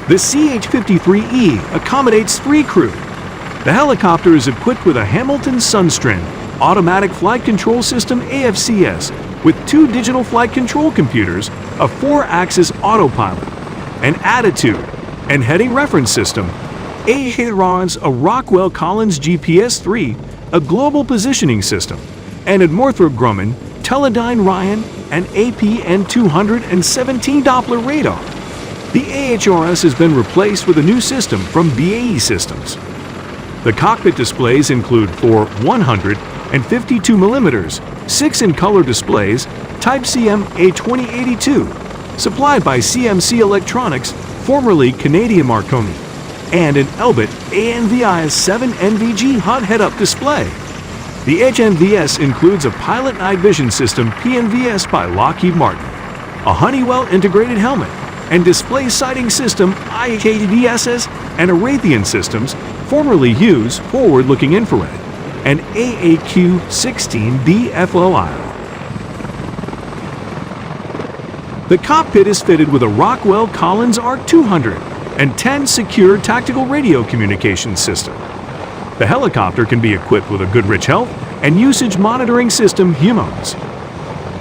The CH-53E accommodates 3 crew. The helicopter is equipped with a Hamilton Sunstream Automatic Flight Control System AFCS with 2 digital flight control computers, a 4-axis autopilot, an attitude and heading reference system, a Rockwell Collins GPS-3, a global positioning system, and a Northrop Grumman Teledyne Ryan and APN 217 Doppler radar. The AHRS has been replaced with a new system from BAE Systems. The cockpit displays include 4 152mm, 6-in-color displays, Type CM A2082, supplied by CMC Electronics, formerly Canadian Marconi, and an Elbit ANVI 7NVG hot head-up display. The HNVS includes a pilot night vision system PNVS by Lockheed Martin, a Honeywell integrated helmet, and display sighting system IHDSS and a Raytheon Systems, formerly Hughes forward-looking infrared, and AAQ-16B FOIR. The cockpit is fitted with a Rockwell Collins ARC-200 and 10 secure tactical radio communication system. The helicopter can be equipped with a Goodrich Health and usage monitoring system HUMOS.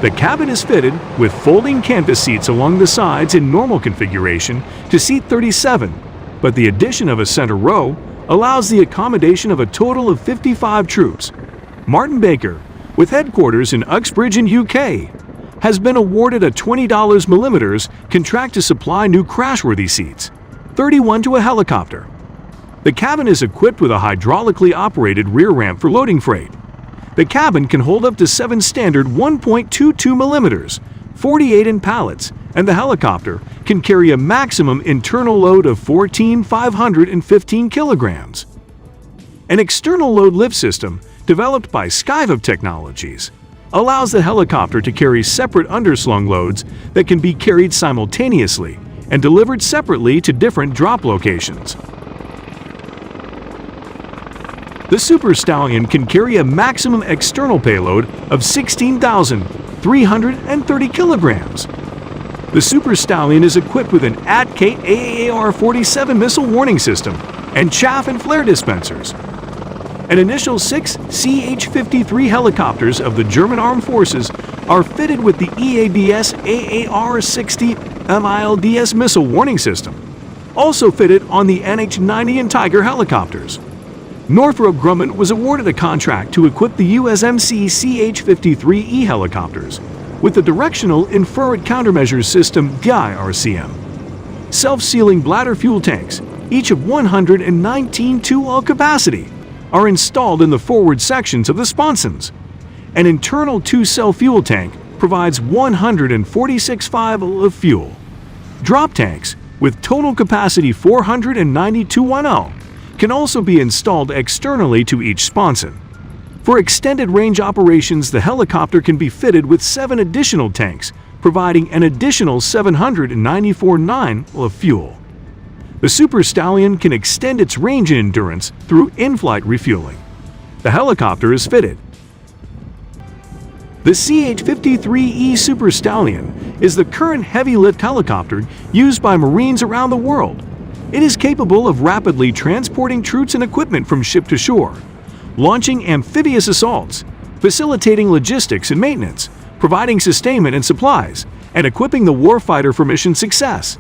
The cabin is fitted with folding canvas seats along the sides in normal configuration to seat 37, but the addition of a center row allows the accommodation of a total of 55 troops. Martin Baker, with headquarters in Uxbridge in UK, has been awarded a $20 contract to supply new crashworthy seats, 31 to a helicopter. The cabin is equipped with a hydraulically operated rear ramp for loading freight. The cabin can hold up to 7 standard 1.22mm, 48 in pallets, and the helicopter can carry a maximum internal load of 14,515 kilograms. An external load lift system developed by Skyvip Technologies allows the helicopter to carry separate underslung loads that can be carried simultaneously and delivered separately to different drop locations. The Super Stallion can carry a maximum external payload of 16,330 kilograms. The Super Stallion is equipped with an ATK AAR-47 missile warning system and chaff and flare dispensers. An initial 6 CH-53 helicopters of the German Armed Forces are fitted with the EADS AAR-60 MILDS missile warning system, also fitted on the NH-90 and Tiger helicopters. Northrop Grumman was awarded a contract to equip the USMC CH-53E helicopters with the Directional Infrared Countermeasures System DIRCM. Self-sealing bladder fuel tanks, each of 119 2-well capacity, are installed in the forward sections of the sponsons. An internal 2-cell fuel tank provides 146.5 of fuel. Drop tanks, with total capacity 492.10, can also be installed externally to each sponson. For extended range operations, the helicopter can be fitted with 7 additional tanks, providing an additional 794.9 of fuel. The Super Stallion can extend its range and endurance through in-flight refueling. The helicopter is fitted. The CH-53E Super Stallion is the current heavy-lift helicopter used by Marines around the world. It is capable of rapidly transporting troops and equipment from ship to shore, launching amphibious assaults, facilitating logistics and maintenance, providing sustainment and supplies, and equipping the warfighter for mission success.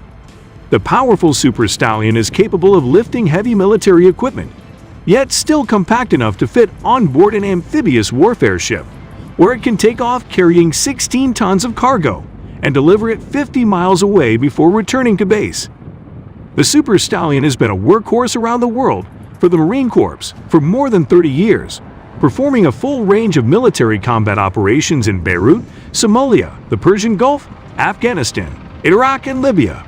The powerful Super Stallion is capable of lifting heavy military equipment, yet still compact enough to fit on board an amphibious warfare ship, where it can take off carrying 16 tons of cargo and deliver it 50 miles away before returning to base. The Super Stallion has been a workhorse around the world for the Marine Corps for more than 30 years, performing a full range of military combat operations in Beirut, Somalia, the Persian Gulf, Afghanistan, Iraq, and Libya.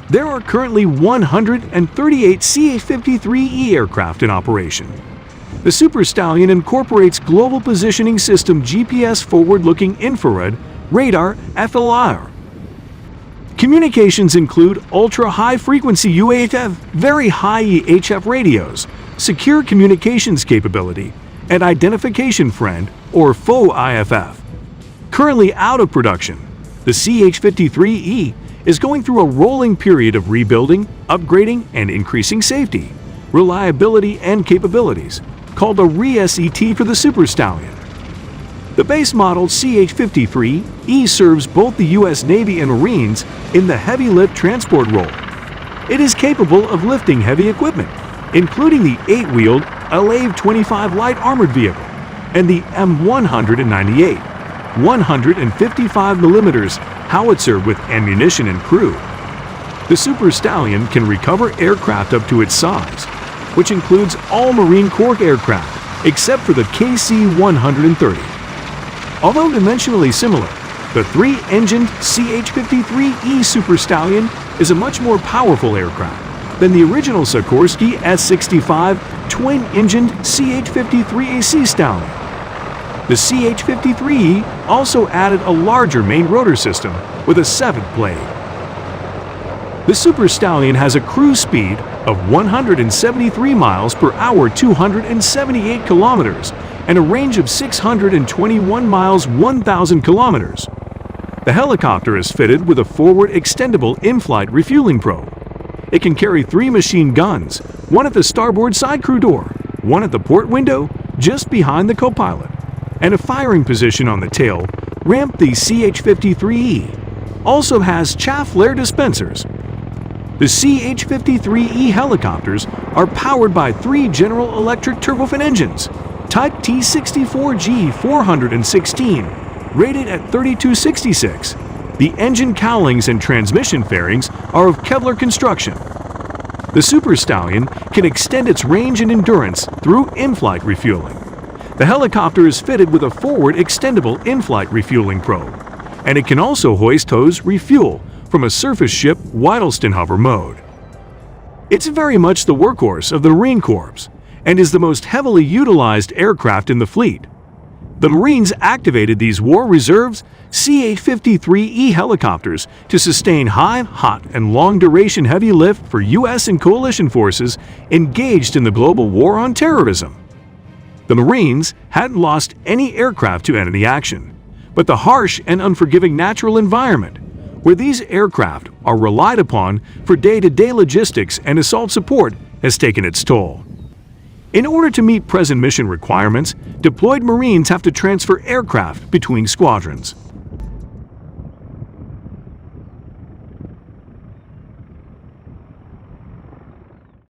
There are currently 138 CH-53E aircraft in operation. The Super Stallion incorporates Global Positioning System GPS forward-looking infrared, radar, FLIR. Communications include ultra-high-frequency UHF, very high HF radios, secure communications capability, and identification friend, or faux IFF. Currently out of production, the CH-53E is going through a rolling period of rebuilding, upgrading, and increasing safety, reliability, and capabilities, called a re-SET for the Super Stallion. The base model CH-53E serves both the U.S. Navy and Marines in the heavy lift transport role. It is capable of lifting heavy equipment, including the 8-wheeled LA-25 light armored vehicle and the M198, 155mm howitzer with ammunition and crew. The Super Stallion can recover aircraft up to its size, which includes all Marine Corps aircraft except for the KC-130. Although dimensionally similar, the 3-engined CH-53E Super Stallion is a much more powerful aircraft than the original Sikorsky S-65 twin-engined CH-53 Sea Stallion. The CH-53E also added a larger main rotor system with a 7th blade. The Super Stallion has a cruise speed of 173 miles per hour, 278 kilometers, and a range of 621 miles, 1,000 kilometers. The helicopter is fitted with a forward extendable in-flight refueling probe. It can carry 3 machine guns, one at the starboard side crew door, one at the port window just behind the co-pilot, and a firing position on the tail ramp. The CH-53E also has chaff flare dispensers. The CH-53E helicopters are powered by 3 General Electric turbofan engines, Type T64G 416, rated at 3266. The engine cowlings and transmission fairings are of Kevlar construction. The Super Stallion can extend its range and endurance through in-flight refueling. The helicopter is fitted with a forward extendable in-flight refueling probe, and it can also hoist hose refuel from a surface ship Whittleston hover mode. It's very much the workhorse of the Marine Corps and is the most heavily utilized aircraft in the fleet. The Marines activated these war reserves CH-53E helicopters to sustain high, hot, and long-duration heavy lift for U.S. and coalition forces engaged in the global war on terrorism. The Marines hadn't lost any aircraft to enemy action, but the harsh and unforgiving natural environment where these aircraft are relied upon for day-to-day logistics and assault support has taken its toll. In order to meet present mission requirements, deployed Marines have to transfer aircraft between squadrons.